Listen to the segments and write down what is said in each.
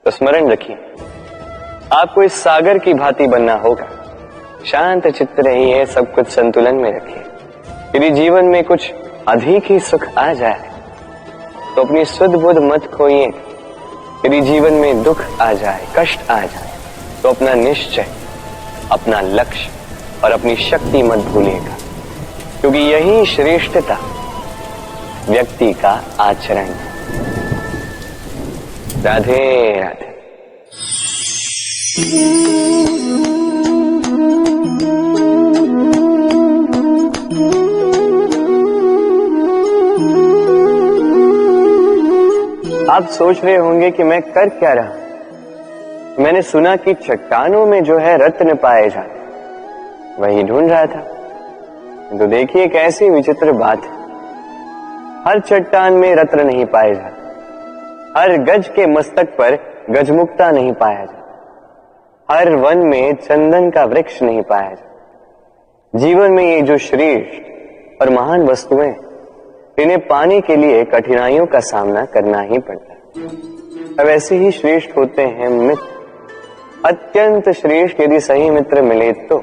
तो स्मरण रखिए, आपको इस सागर की भांति बनना होगा। शांत चित्त रहिए, सब कुछ संतुलन में रखिए। यदि जीवन में कुछ अधिक ही सुख आ जाए तो अपनी सुध बुध मत खोइए। यदि जीवन में दुख आ जाए, कष्ट आ जाए, तो अपना निश्चय, अपना लक्ष्य और अपनी शक्ति मत भूलिएगा, क्योंकि यही श्रेष्ठता व्यक्ति का आचरण है। राधे राधे। आप सोच रहे होंगे कि मैं कर क्या रहा हूं। मैंने सुना कि चट्टानों में जो है रत्न पाए जाते, वही ढूंढ रहा था। तो देखिए कैसी विचित्र बात है, हर चट्टान में रत्न नहीं पाए जाते, हर गज के मस्तक पर गजमुक्ता नहीं पाया जाता, हर वन में चंदन का वृक्ष नहीं पाया जाता। जीवन में ये जो श्रेष्ठ और महान वस्तुएं, इन्हें पाने के लिए कठिनाइयों का सामना करना ही पड़ता है। अब ऐसे ही श्रेष्ठ होते हैं मित्र, अत्यंत श्रेष्ठ यदि सही मित्र मिले तो।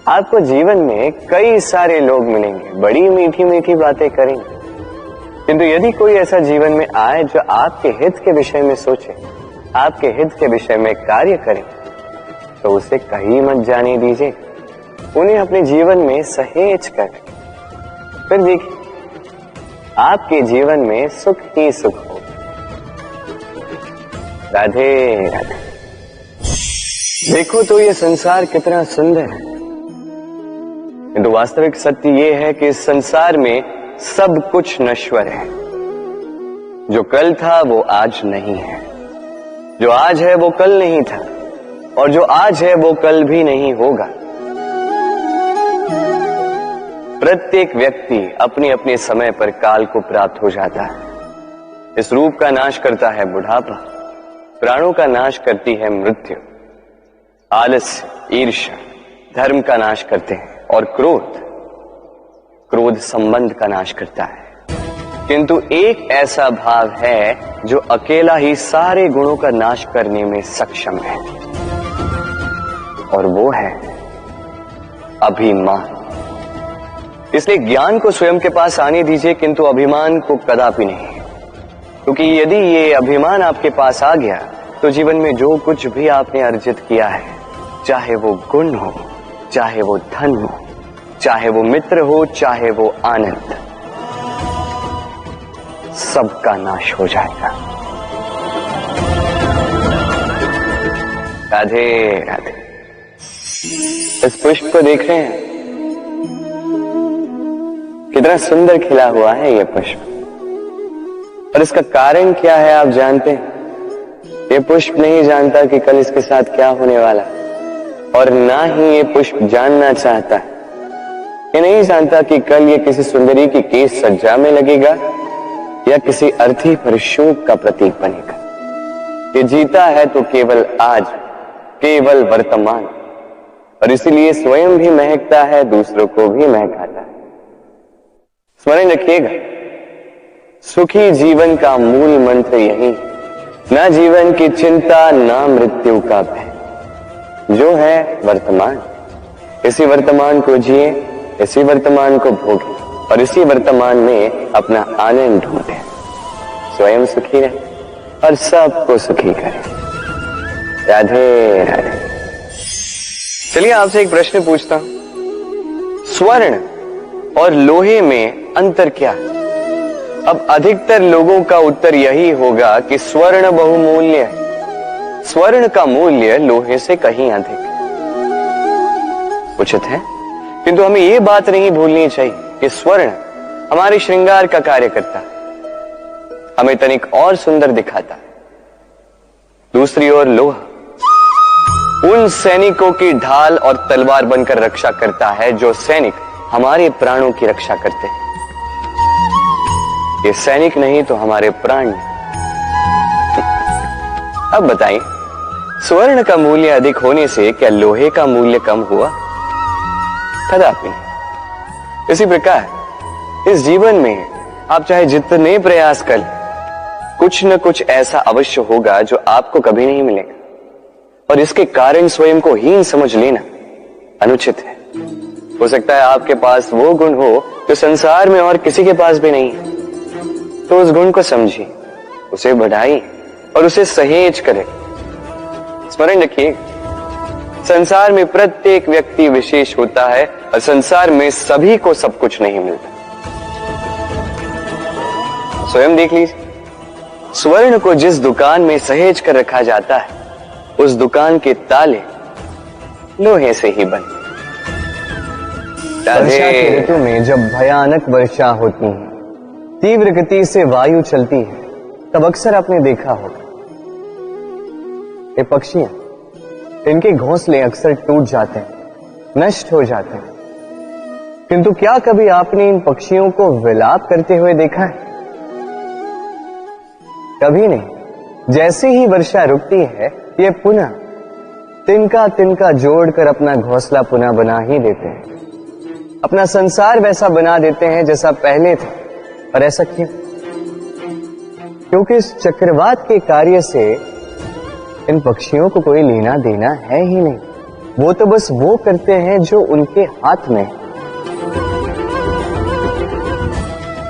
आपको जीवन में कई सारे लोग मिलेंगे, बड़ी मीठी मीठी बातें करेंगे, किंतु यदि कोई ऐसा जीवन में आए जो आपके हित के विषय में सोचे, आपके हित के विषय में कार्य करे, तो उसे कहीं मत जाने दीजिए। उन्हें अपने जीवन में सहेज कर, फिर देखिए आपके जीवन में सुख ही सुख हो। राधे राधे। देखो तो ये संसार कितना सुंदर है, किंतु वास्तविक सत्य ये है कि इस संसार में सब कुछ नश्वर है। जो कल था वो आज नहीं है, जो आज है वो कल नहीं था, और जो आज है वो कल भी नहीं होगा। प्रत्येक व्यक्ति अपने अपने समय पर काल को प्राप्त हो जाता है। इस रूप का नाश करता है बुढ़ापा, प्राणों का नाश करती है मृत्यु, आलस्य, ईर्ष्या धर्म का नाश करते हैं, और क्रोध संबंध का नाश करता है। किंतु एक ऐसा भाव है जो अकेला ही सारे गुणों का नाश करने में सक्षम है, और वो है अभिमान। इसलिए ज्ञान को स्वयं के पास आने दीजिए, किंतु अभिमान को कदापि नहीं, क्योंकि यदि ये अभिमान आपके पास आ गया तो जीवन में जो कुछ भी आपने अर्जित किया है, चाहे वो गुण हो, चाहे वो धन हो, चाहे वो मित्र हो, चाहे वो आनंद, सबका नाश हो जाएगा। राधे राधे। इस पुष्प को देख रहे हैं, कितना सुंदर खिला हुआ है ये पुष्प, और इसका कारण क्या है आप जानते हैं? ये पुष्प नहीं जानता कि कल इसके साथ क्या होने वाला, और ना ही ये पुष्प जानना चाहता है। ये नहीं जानता कि कल ये किसी सुंदरी की केस सज्जा में लगेगा या किसी अर्थी पर शोक का प्रतीक बनेगा। ये जीता है तो केवल आज, केवल वर्तमान, और इसीलिए स्वयं भी महकता है, दूसरों को भी महकाता है। स्मरण रखिएगा, सुखी जीवन का मूल मंत्र यही है, ना जीवन की चिंता, ना मृत्यु का भय, जो है वर्तमान। इसी वर्तमान को जिए, इसी वर्तमान को भोगे, और इसी वर्तमान में अपना आनंद ढूंढे। स्वयं सुखी रहे और सबको सुखी करे। राधे राधे। चलिए आपसे एक प्रश्न पूछता हूं, स्वर्ण और लोहे में अंतर क्या है? अब अधिकतर लोगों का उत्तर यही होगा कि स्वर्ण बहुमूल्य है। स्वर्ण का मूल्य लोहे से कहीं अधिक उचित है, किंतु हमें यह बात नहीं भूलनी चाहिए कि स्वर्ण हमारे श्रृंगार का कार्य करता है, हमें तनिक और सुंदर दिखाता है। दूसरी ओर लोहा उन सैनिकों की ढाल और तलवार बनकर रक्षा करता है जो सैनिक हमारे प्राणों की रक्षा करते हैं। ये सैनिक नहीं तो हमारे प्राण। अब बताइए, स्वर्ण का मूल्य अधिक होने से क्या लोहे का मूल्य कम हुआ? कदापि नहीं। इसी प्रकार इस जीवन में आप चाहे जितने प्रयास कर लें, कुछ न कुछ ऐसा अवश्य होगा जो आपको कभी नहीं मिलेगा, और इसके कारण स्वयं को हीन समझ लेना अनुचित है। हो सकता है आपके पास वो गुण हो जो संसार में और किसी के पास भी नहीं है, तो उस गुण को समझिए, उसे बढ़ाइए और उसे सहेज करें। स्मरण रखिए, संसार में प्रत्येक व्यक्ति विशेष होता है और संसार में सभी को सब कुछ नहीं मिलता। स्वयं देख लीजिए, स्वर्ण को जिस दुकान में सहेज कर रखा जाता है, उस दुकान के ताले लोहे से ही बने। वर्षा की ऋतु में जब भयानक वर्षा होती है, तीव्र गति से वायु चलती है, तब अक्सर आपने देखा होगा ये पक्षियां, इनके घोंसले अक्सर टूट जाते हैं, नष्ट हो जाते हैं। किंतु क्या कभी आपने इन पक्षियों को विलाप करते हुए देखा है? कभी नहीं। जैसे ही वर्षा रुकती है, ये पुनः तिनका तिनका जोड़कर अपना घोंसला पुनः बना ही देते हैं, अपना संसार वैसा बना देते हैं जैसा पहले थे। और ऐसा क्यों? क्योंकि इस चक्रवात के कार्य से इन पक्षियों को कोई लेना देना है ही नहीं। वो तो बस वो करते हैं जो उनके हाथ में है।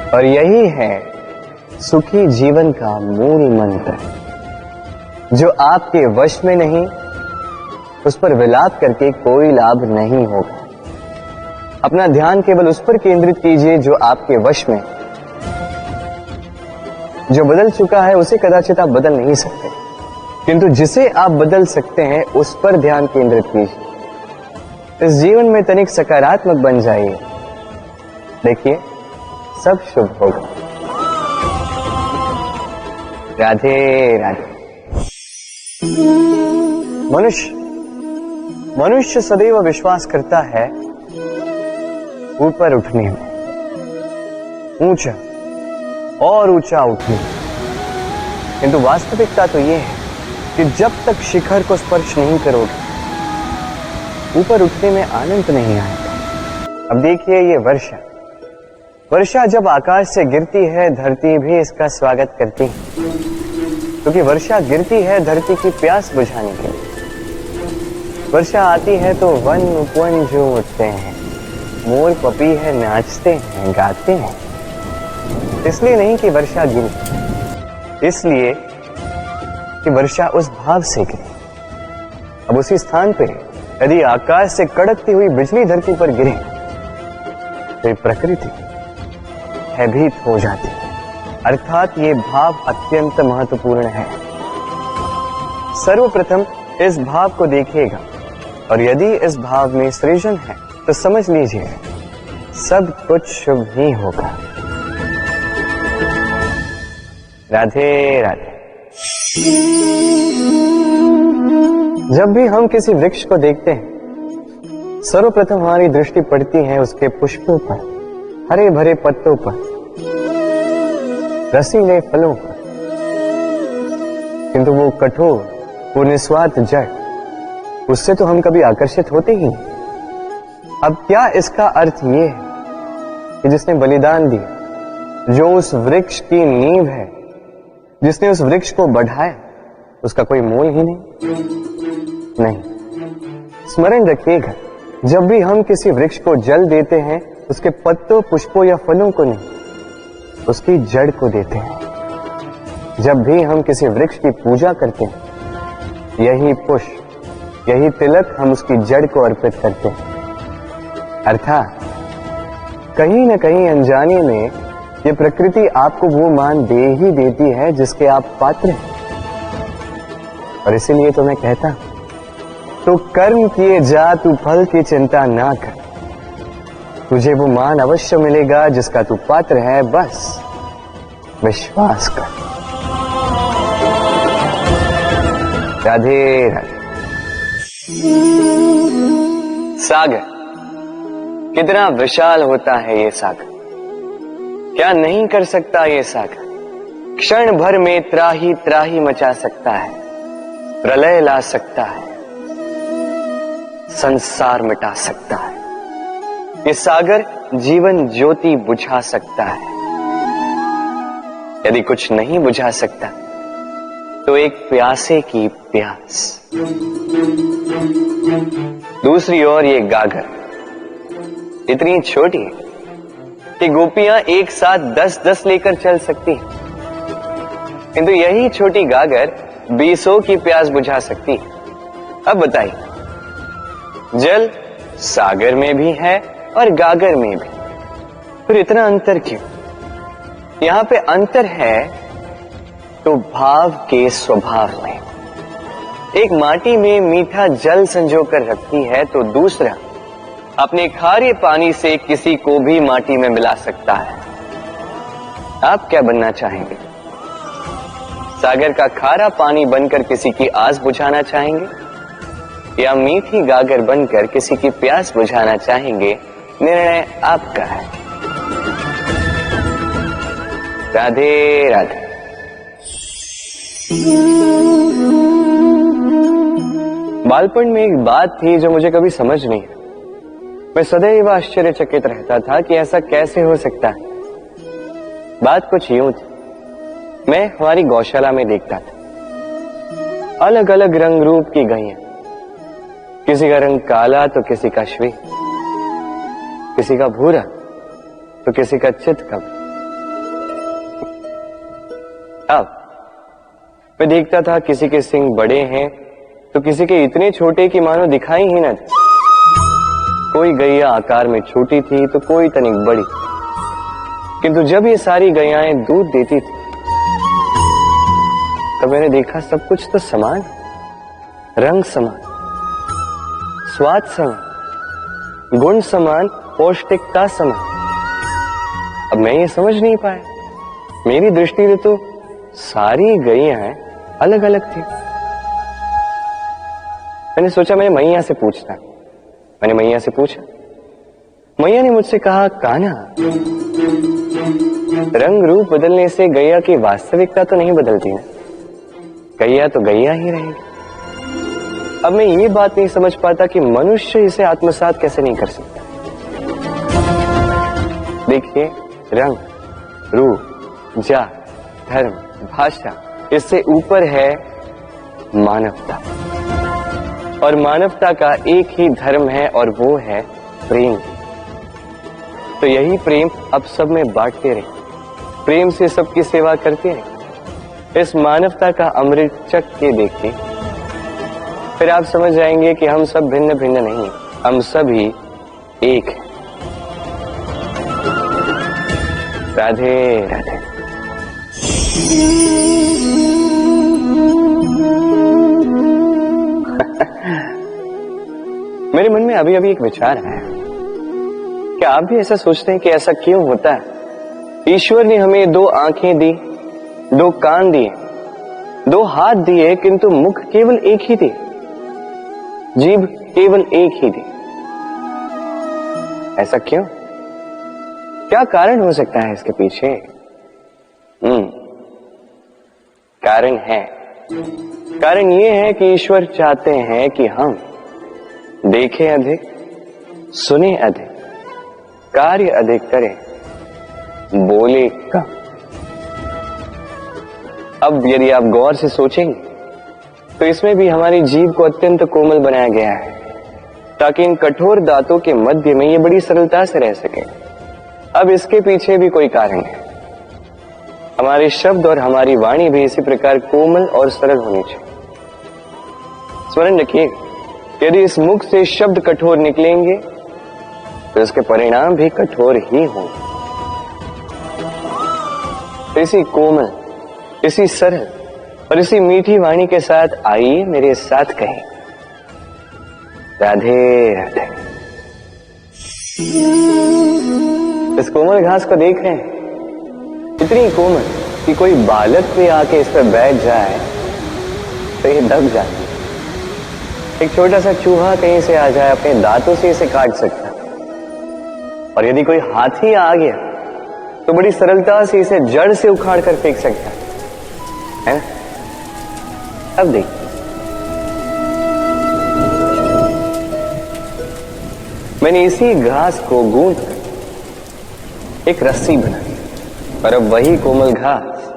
और यही है सुखी जीवन का मूल मंत्र। जो आपके वश में नहीं, उस पर विलाप करके कोई लाभ नहीं होगा। अपना ध्यान केवल उस पर केंद्रित कीजिए जो आपके वश में। जो बदल चुका है उसे कदाचित आप बदल नहीं सकते, किंतु जिसे आप बदल सकते हैं उस पर ध्यान केंद्रित कीजिए। इस जीवन में तनिक सकारात्मक बन जाइए, देखिए सब शुभ होगा। राधे राधे। मनुष्य सदैव विश्वास करता है ऊपर उठने में, ऊंचा और ऊंचा उठने में, किंतु वास्तविकता तो यह है कि जब तक शिखर को स्पर्श नहीं करोगे, ऊपर उठने में आनंद नहीं आएगा। अब देखिए ये वर्षा जब आकाश से गिरती है, धरती भी इसका स्वागत करती है, क्योंकि वर्षा गिरती है धरती की प्यास बुझाने के लिए। वर्षा आती है तो वन उपवन जो उठते हैं, मोर पपीहे नाचते हैं, गाते हैं। इसलिए नहीं कि वर्षा गिरी, इसलिए कि वर्षा उस भाव से गिरी। अब उसी स्थान पे यदि आकाश से कड़कती हुई बिजली धरती पर गिरे तो ये प्रकृति भयभीत हो जाती है। अर्थात ये भाव अत्यंत महत्वपूर्ण है। सर्वप्रथम इस भाव को देखिएगा, और यदि इस भाव में सृजन है तो समझ लीजिए सब कुछ शुभ ही होगा। राधे राधे। जब भी हम किसी वृक्ष को देखते हैं, सर्वप्रथम हमारी दृष्टि पड़ती है उसके पुष्पों पर, हरे भरे पत्तों पर, रसीले फलों पर। किंतु वो कठोर, वो निस्वार्थ जड़, उससे तो हम कभी आकर्षित होते ही नहीं। अब क्या इसका अर्थ ये है कि जिसने बलिदान दिया, जो उस वृक्ष की नींव है, जिसने उस वृक्ष को बढ़ाया, उसका कोई मोल ही नहीं। स्मरण रखिएगा, जब भी हम किसी वृक्ष को जल देते हैं, उसके पत्तों, पुष्पों या फलों को नहीं, उसकी जड़ को देते हैं। जब भी हम किसी वृक्ष की पूजा करते हैं, यही पुष्प, यही तिलक हम उसकी जड़ को अर्पित करते हैं। अर्थात कहीं न कहीं अनजाने में ये प्रकृति आपको वो मान दे ही देती है जिसके आप पात्र हैं। और इसीलिए तो मैं कहता हूं, तो कर्म किए जा, तू फल की चिंता ना कर। तुझे वो मान अवश्य मिलेगा जिसका तू पात्र है, बस विश्वास कर। राधे राधे। सागर कितना विशाल होता है ये सागर, क्या नहीं कर सकता ये सागर। क्षण भर में त्राही त्राही मचा सकता है, प्रलय ला सकता है, संसार मिटा सकता है। ये सागर जीवन ज्योति बुझा सकता है। यदि कुछ नहीं बुझा सकता तो एक प्यासे की प्यास। दूसरी ओर ये गागर इतनी छोटी कि गोपियां एक साथ 10-10 लेकर चल सकती हैं, किंतु यही छोटी गागर 20 की प्यास बुझा सकती है। अब बताइए, जल सागर में भी है और गागर में भी, फिर इतना अंतर क्यों? यहां पे अंतर है तो भाव के स्वभाव में। एक माटी में मीठा जल संजो कर रखती है तो दूसरा अपने खारे पानी से किसी को भी माटी में मिला सकता है। आप क्या बनना चाहेंगे? सागर का खारा पानी बनकर किसी की आस बुझाना चाहेंगे या मीठी गागर बनकर किसी की प्यास बुझाना चाहेंगे? निर्णय आपका है। राधे राधे। बालपन में एक बात थी जो मुझे कभी समझ नहीं आई। मैं सदैव आश्चर्यचकित रहता था कि ऐसा कैसे हो सकता है। बात कुछ यूं थी, मैं हमारी गौशाला में देखता था अलग अलग रंग रूप की गैया, किसी का रंग काला तो किसी का श्वेत, किसी का भूरा तो किसी का चितकबरा। अब मैं देखता था किसी के सींग बड़े हैं तो किसी के इतने छोटे कि मानो दिखाई ही न दे। कोई गैया आकार में छोटी थी तो कोई तनिक बड़ी, किंतु जब ये सारी गैयाएं दूध देती थी तो मैंने देखा सब कुछ तो समान, रंग समान, स्वाद समान, गुण समान, पौष्टिकता समान। अब मैं ये समझ नहीं पाया, मेरी दृष्टि में तो सारी गैयाएं अलग अलग थी। मैंने सोचा मैंने मैया से पूछता। मैंने मैया से पूछा, मैया ने मुझसे कहा, कान्हा, रंग रूप बदलने से गैया की वास्तविकता तो नहीं बदलती ना, गैया तो गैया ही रहेगी। अब मैं ये बात नहीं समझ पाता कि मनुष्य इसे आत्मसात कैसे नहीं कर सकता। देखिए, रंग, रूप, जात, धर्म, भाषा, इससे ऊपर है मानवता, और मानवता का एक ही धर्म है और वो है प्रेम। तो यही प्रेम अब सब में बांटते रहे, प्रेम से सबकी सेवा करते रहे। इस मानवता का अमृत चख के देखिए, फिर आप समझ जाएंगे कि हम सब भिन्न भिन्न नहीं, हम सभी एक हैं। राधे राधे। मेरे मन में अभी अभी एक विचार आया। क्या आप भी ऐसा सोचते हैं कि ऐसा क्यों होता है? ईश्वर ने हमें 2 आंखें दी, 2 कान दिए, 2 हाथ दिए, किंतु मुख केवल एक ही दिए, जीभ केवल एक ही दी। ऐसा क्यों? क्या कारण हो सकता है इसके पीछे? कारण ये है कि ईश्वर चाहते हैं कि हम देखें अधिक, सुने अधिक, कार्य अधिक करें, बोले कम। अब यदि आप गौर से सोचेंगे तो इसमें भी हमारी जीभ को अत्यंत कोमल बनाया गया है ताकि इन कठोर दांतों के मध्य में ये बड़ी सरलता से रह सके। अब इसके पीछे भी कोई कारण है। हमारे शब्द और हमारी वाणी भी इसी प्रकार कोमल और सरल होनी चाहिए। स्मरण रखिए, यदि इस मुख से शब्द कठोर निकलेंगे तो इसके परिणाम भी कठोर ही होंगे। इसी कोमल, इसी सरल और इसी मीठी वाणी के साथ आइए मेरे साथ कहें, राधे राधे। इस कोमल घास को देख रहे हैं, इतनी कोमल कि कोई बालक भी आके इस पर बैठ जाए तो ये दब जाए। एक छोटा सा चूहा कहीं से आ जाए, अपने दांतों से इसे काट सकता है, और यदि कोई हाथी आ गया तो बड़ी सरलता से इसे जड़ से उखाड़ कर फेंक सकता है ना? अब देखिए, मैंने इसी घास को गूंथ कर एक रस्सी बनाई, और अब वही कोमल घास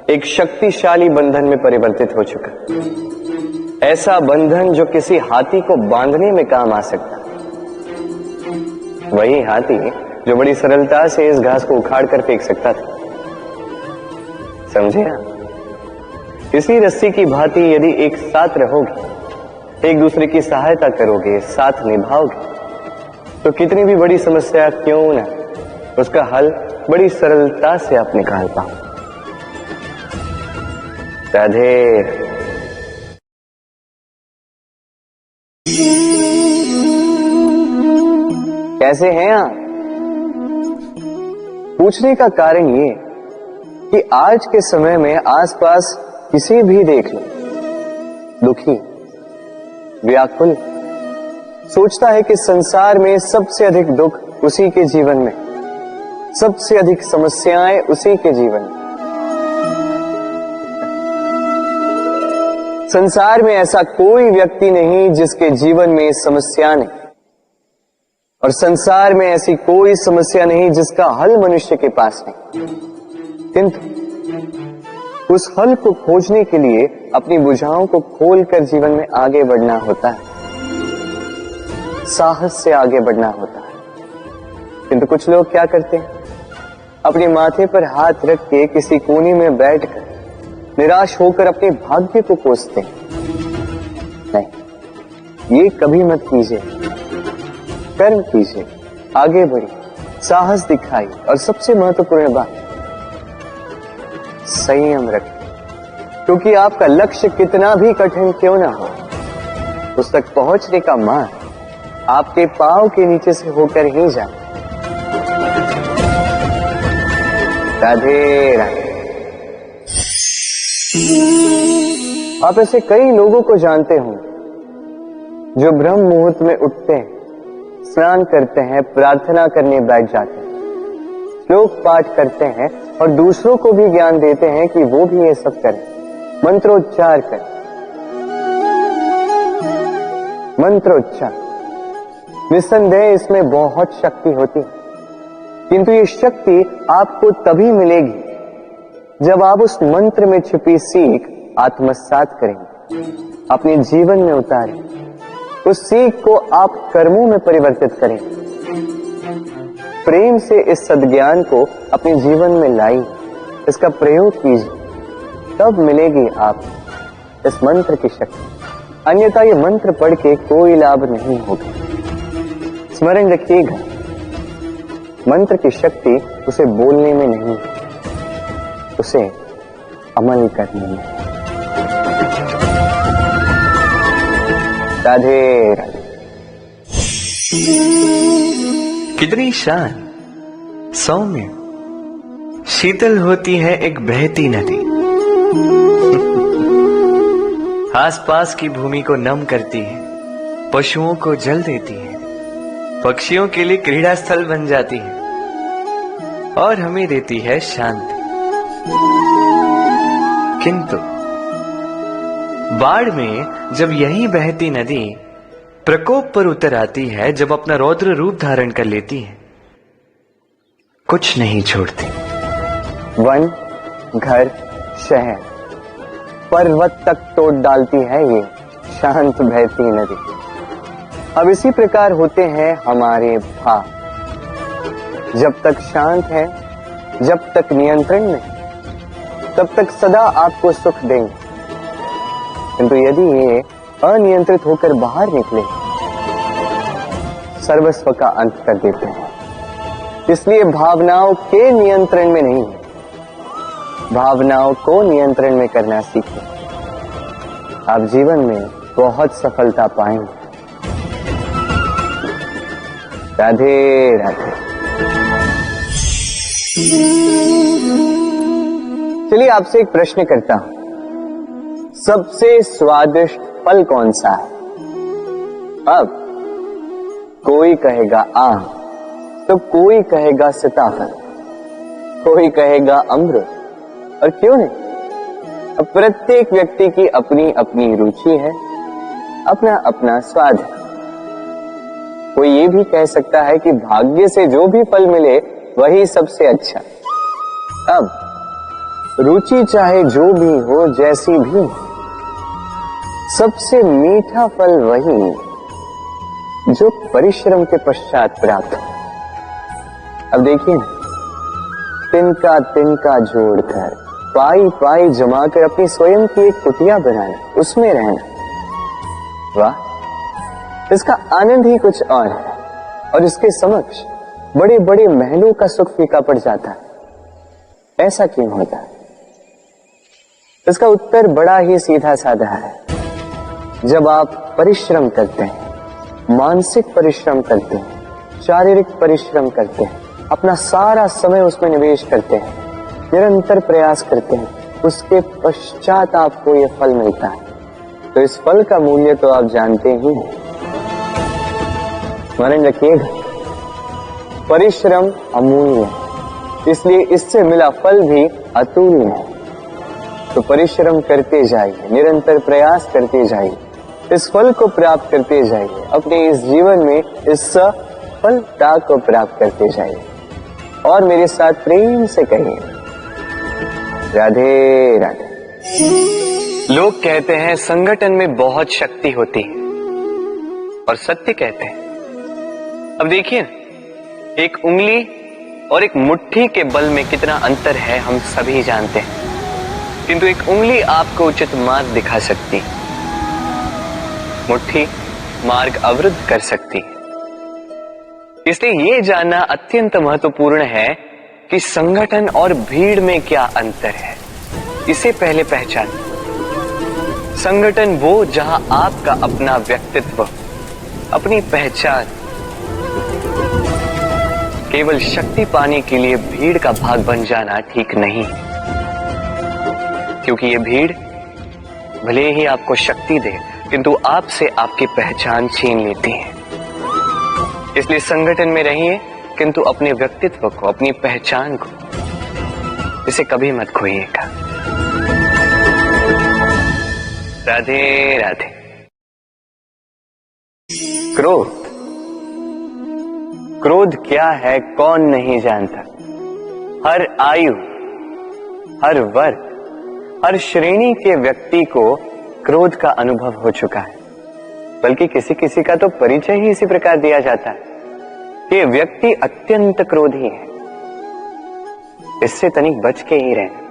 एक शक्तिशाली बंधन में परिवर्तित हो चुका, ऐसा बंधन जो किसी हाथी को बांधने में काम आ सकता। वही हाथी जो बड़ी सरलता से इस घास को उखाड़ कर फेंक सकता था। समझे आप? इसी रस्सी की भांति यदि एक साथ रहोगे, एक दूसरे की सहायता करोगे, साथ निभाओगे, तो कितनी भी बड़ी समस्या क्यों ना, उसका हल बड़ी सरलता से आप निकाल पाओ। राधे। कैसे हैं आप? पूछने का कारण ये कि आज के समय में आसपास किसी भी देख लो, दुखी, व्याकुल, सोचता है कि संसार में सबसे अधिक दुख उसी के जीवन में, सबसे अधिक समस्याएं उसी के जीवन में। संसार में ऐसा कोई व्यक्ति नहीं जिसके जीवन में समस्या नहीं, और संसार में ऐसी कोई समस्या नहीं जिसका हल मनुष्य के पास नहीं। किंतु उस हल को खोजने के लिए अपनी भुजाओं को खोलकर जीवन में आगे बढ़ना होता है, साहस से आगे बढ़ना होता है। किंतु कुछ लोग क्या करते हैं, अपने माथे पर हाथ रख के किसी कोने में बैठकर निराश होकर अपने भाग्य को कोसते हैं। नहीं, ये कभी मत कीजिए। कर्म कीजिए, आगे बढ़िए, साहस दिखाइए, और सबसे महत्वपूर्ण बात, संयम रखें। क्योंकआपका लक्ष्य कितना भी कठिन क्यों ना हो, उस तक पहुंचने का मार्ग आपके पांव के नीचे से होकर ही जाए। राधे राधे। आप ऐसे कई लोगों को जानते हो जो ब्रह्म मुहूर्त में उठते हैं, स्नान करते हैं, प्रार्थना करने बैठ जाते हैं, श्लोक पाठ करते हैं और दूसरों को भी ज्ञान देते हैं कि वो भी ये सब करें, मंत्रोच्चार करें। मंत्रोच्चार, निस्संदेह इसमें बहुत शक्ति होती है, किंतु ये शक्ति आपको तभी मिलेगी जब आप उस मंत्र में छिपी सीख आत्मसात करेंगे, अपने जीवन में उतारें, उस सीख को आप कर्मों में परिवर्तित करें, प्रेम से इस सद्ज्ञान को अपने जीवन में लाइए, इसका प्रयोग कीजिए, तब मिलेगी आप इस मंत्र की शक्ति। अन्यथा ये मंत्र पढ़ के कोई लाभ नहीं होगा। स्मरण रखिएगा, मंत्र की शक्ति उसे बोलने में नहीं, उसे अमल करने में। राधे राधे। कितनी शांत, सौम्य, शीतल होती है एक बहती नदी। आसपास की भूमि को नम करती है, पशुओं को जल देती है, पक्षियों के लिए क्रीड़ा स्थल बन जाती है और हमें देती है शांति। किंतु बाढ़ में जब यही बहती नदी प्रकोप पर उतर आती है, जब अपना रौद्र रूप धारण कर लेती है, कुछ नहीं छोड़ती। वन, घर, शहर, पर्वत तक तोड़ डालती है ये शांत बहती नदी। अब इसी प्रकार होते हैं हमारे भाव। जब तक शांत है, जब तक नियंत्रण में, तब तक सदा आपको सुख देंगे। किंतु यदि ये अनियंत्रित होकर बाहर निकले, सर्वस्व का अंत कर देते हैं। इसलिए भावनाओं के नियंत्रण में नहीं, भावनाओं को नियंत्रण में करना सीखें। आप जीवन में बहुत सफलता पाएंगे। राधे राधे। चलिए आपसे एक प्रश्न करता हूं, सबसे स्वादिष्ट फल कौन सा है? अब कोई कहेगा आम, तो कोई कहेगा सीताफल, कोई कहेगा अमरूद, और क्यों नहीं? अब प्रत्येक व्यक्ति की अपनी अपनी रुचि है, अपना अपना स्वाद है। कोई ये भी कह सकता है कि भाग्य से जो भी फल मिले वही सबसे अच्छा। अब रुचि चाहे जो भी हो, जैसी भी, सबसे मीठा फल वही जो परिश्रम के पश्चात प्राप्त हो। अब देखिए, तिनका तिनका जोड़कर, पाई पाई जमाकर अपनी स्वयं की एक कुटिया बनाना, उसमें रहना, वाह, इसका आनंद ही कुछ और है। और इसके समक्ष बड़े बड़े महलों का सुख फीका पड़ जाता है। ऐसा क्यों होता है? इसका उत्तर बड़ा ही सीधा साधा है। जब आप परिश्रम करते हैं, मानसिक परिश्रम करते हैं, शारीरिक परिश्रम करते हैं, अपना सारा समय उसमें निवेश करते हैं, निरंतर प्रयास करते हैं, उसके पश्चात आपको यह फल मिलता है, तो इस फल का मूल्य तो आप जानते ही हैं। स्मरण रखिएगा, परिश्रम अमूल्य है, इसलिए इससे मिला फल भी अतुल्य है। तो परिश्रम करते जाइए, निरंतर प्रयास करते जाइए, इस फल को प्राप्त करते जाइए, अपने इस जीवन में इस सफलता को प्राप्त करते जाइए। और मेरे साथ प्रेम से कहिए, राधे राधे। लोग कहते हैं संगठन में बहुत शक्ति होती है, और सत्य कहते हैं। अब देखिए, एक उंगली और एक मुट्ठी के बल में कितना अंतर है हम सभी जानते हैं, किंतु एक उंगली आपको उचित मार्ग दिखा सकती है, मुट्ठी मार्ग अवरुद्ध कर सकती है। इसलिए यह जानना अत्यंत महत्वपूर्ण है कि संगठन और भीड़ में क्या अंतर है। इसे पहले पहचान। संगठन वो जहां आपका अपना व्यक्तित्व, अपनी पहचान, केवल शक्ति पाने के लिए भीड़ का भाग बन जाना ठीक नहीं, क्योंकि ये भीड़ भले ही आपको शक्ति दे, किंतु आपसे आपकी पहचान छीन लेती है। इसलिए संगठन में रहिए, किंतु अपने व्यक्तित्व को, अपनी पहचान को, इसे कभी मत खोइएगा। राधे राधे। क्रोध, क्रोध क्या है कौन नहीं जानता। हर आयु, हर वर्ग, हर श्रेणी के व्यक्ति को क्रोध का अनुभव हो चुका है। बल्कि किसी किसी का तो परिचय ही इसी प्रकार दिया जाता है कि व्यक्ति अत्यंत क्रोधी है, इससे तनिक बच के ही रहना।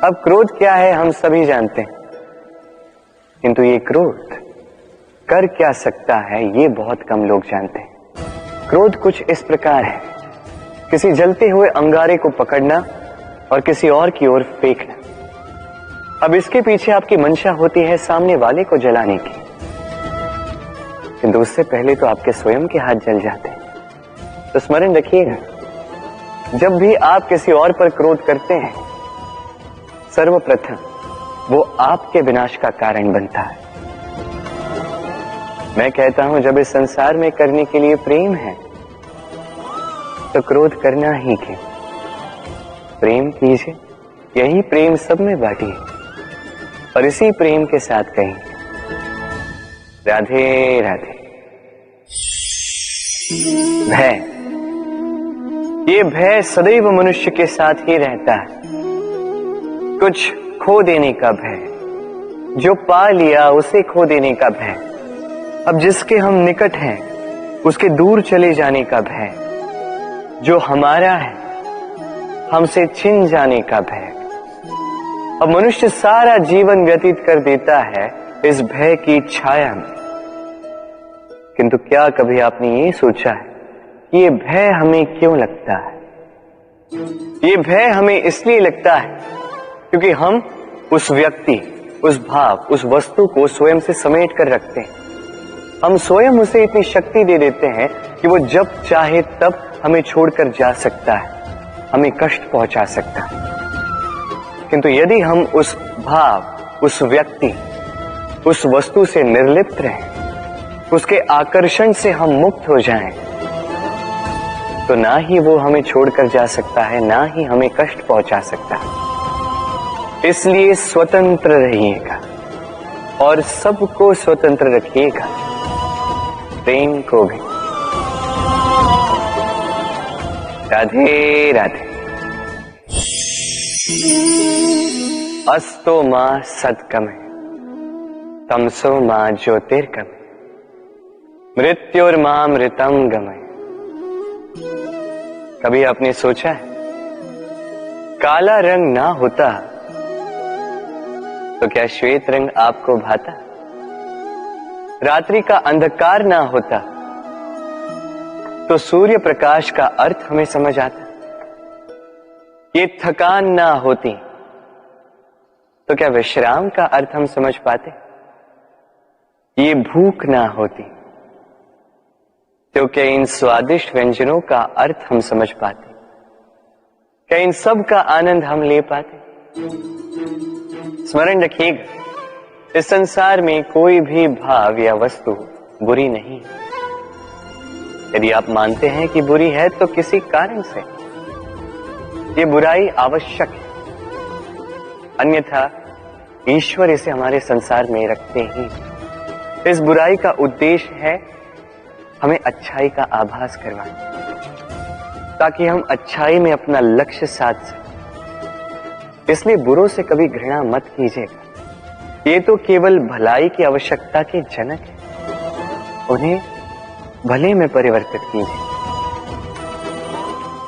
अब क्रोध क्या है हम सभी जानते हैं, किंतु ये क्रोध कर क्या सकता है ये बहुत कम लोग जानते हैं। क्रोध कुछ इस प्रकार है, किसी जलते हुए अंगारे को पकड़ना और किसी और की ओर फेंकना। अब इसके पीछे आपकी मंशा होती है सामने वाले को जलाने की, किंतु उससे पहले तो आपके स्वयं के हाथ जल जाते हैं। तो स्मरण रखिएगा, जब भी आप किसी और पर क्रोध करते हैं, सर्वप्रथम वो आपके विनाश का कारण बनता है। मैं कहता हूं, जब इस संसार में करने के लिए प्रेम है तो क्रोध करना ही क्यों। प्रेम कीजिए, यही प्रेम सब में बांटिए, और इसी प्रेम के साथ कहें राधे राधे। भय, ये भय सदैव मनुष्य के साथ ही रहता है। कुछ खो देने का भय, जो पा लिया उसे खो देने का भय, अब जिसके हम निकट हैं उसके दूर चले जाने का भय, जो हमारा है हमसे छिन जाने का भय। अब मनुष्य सारा जीवन व्यतीत कर देता है इस भय की छाया में। किंतु क्या कभी आपने ये सोचा है कि ये भय हमें क्यों लगता है? ये भय हमें इसलिए लगता है क्योंकि हम उस व्यक्ति, उस भाव, उस वस्तु को स्वयं से समेट कर रखते हैं। हम स्वयं उसे इतनी शक्ति दे देते हैं कि वो जब चाहे तब हमें छोड़कर जा सकता है, हमें कष्ट पहुंचा सकता है। किंतु यदि हम उस भाव, उस व्यक्ति, उस वस्तु से निर्लिप्त रहें, उसके आकर्षण से हम मुक्त हो जाएं, तो ना ही वो हमें छोड़कर जा सकता है, ना ही हमें कष्ट पहुंचा सकता है। इसलिए स्वतंत्र रहिएगा और सबको स्वतंत्र रखिएगा, प्रेम को भी। राधे राधे। अस्तो मां सद्गमय तमसो मां ज्योतिर्गमय मृत्युर्मामृतम गमय। कभी आपने सोचा है काला रंग ना होता तो क्या श्वेत रंग आपको भाता? रात्रि का अंधकार ना होता तो सूर्य प्रकाश का अर्थ हमें समझ आता? ये थकान ना होती तो क्या विश्राम का अर्थ हम समझ पाते? ये भूख ना होती तो क्या इन स्वादिष्ट व्यंजनों का अर्थ हम समझ पाते? क्या इन सब का आनंद हम ले पाते? स्मरण रखिएगा, इस संसार में कोई भी भाव या वस्तु बुरी नहीं। यदि आप मानते हैं कि बुरी है तो किसी कारण से ये बुराई आवश्यक है, अन्यथा ईश्वर इसे हमारे संसार में रखते ही। इस बुराई का उद्देश्य है हमें अच्छाई का आभास करवाना, ताकि हम अच्छाई में अपना लक्ष्य साध सकें। इसलिए बुरों से कभी घृणा मत कीजिएगा, ये तो केवल भलाई की आवश्यकता के जनक है। उन्हें भले में परिवर्तित कीजिए,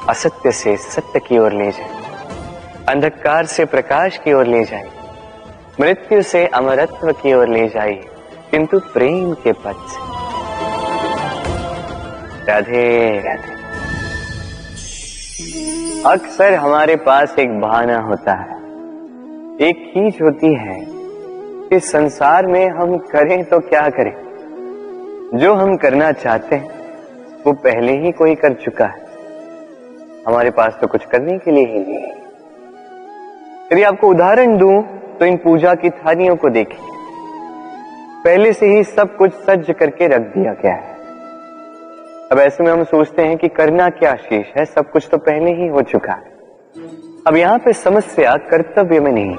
असत्य से सत्य की ओर ले जाए, अंधकार से प्रकाश की ओर ले जाए, मृत्यु से अमरत्व की ओर ले जाइए, किंतु प्रेम के पथ से। राधे राधे। अक्सर हमारे पास एक बहाना होता है, एक खींच होती है कि संसार में हम करें तो क्या करें, जो हम करना चाहते हैं वो पहले ही कोई कर चुका है, हमारे पास तो कुछ करने के लिए ही नहीं है। यदि आपको उदाहरण दूं तो इन पूजा की थालियों को देखिए, पहले से ही सब कुछ सज्ज करके रख दिया गया है। अब ऐसे में हम सोचते हैं कि करना क्या शेष है, सब कुछ तो पहले ही हो चुका है। अब यहाँ पे समस्या कर्तव्य में नहीं,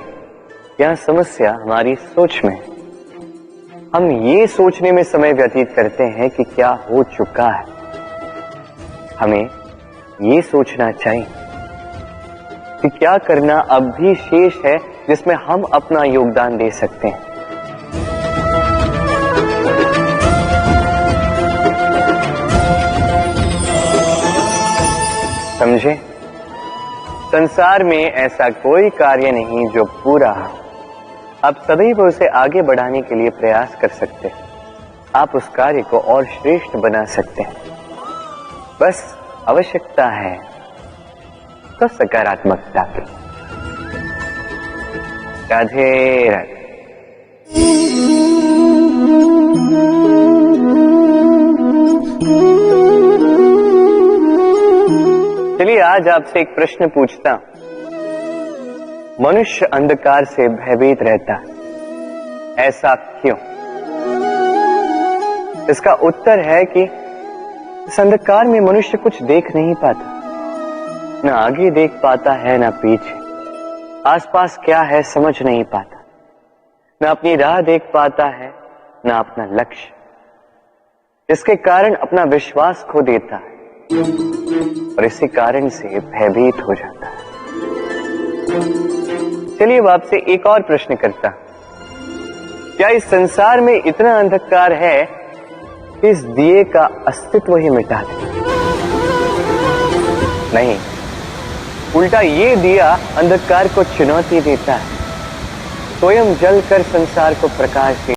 यहाँ समस्या हमारी सोच में। हम ये सोचने में समय व्यतीत करते हैं कि क्या हो चुका है। हमें ये सोचना चाहिए कि क्या करना अब भी शेष है जिसमें हम अपना योगदान दे सकते हैं। समझे? संसार में ऐसा कोई कार्य नहीं जो पूरा हो। आप सदैव उसे आगे बढ़ाने के लिए प्रयास कर सकते हैं, आप उस कार्य को और श्रेष्ठ बना सकते हैं। बस आवश्यकता है तो सकारात्मकता की। राधे राधे। चलिए आज आपसे एक प्रश्न पूछता हूं। मनुष्य अंधकार से भयभीत रहता है, ऐसा क्यों? इसका उत्तर है कि इस अंधकार में मनुष्य कुछ देख नहीं पाता, न आगे देख पाता है न पीछे, आसपास क्या है समझ नहीं पाता, न अपनी राह देख पाता है न अपना लक्ष्य। इसके कारण अपना विश्वास खो देता है और इसी कारण से भयभीत हो जाता है। चलिए अब आपसे एक और प्रश्न करता हूं। क्या इस संसार में इतना अंधकार है कि इस दिए का अस्तित्व ही मिटा दे? नहीं, उल्टा ये दिया अंधकार को चुनौती देता है, स्वयं जलकर संसार को प्रकाश दे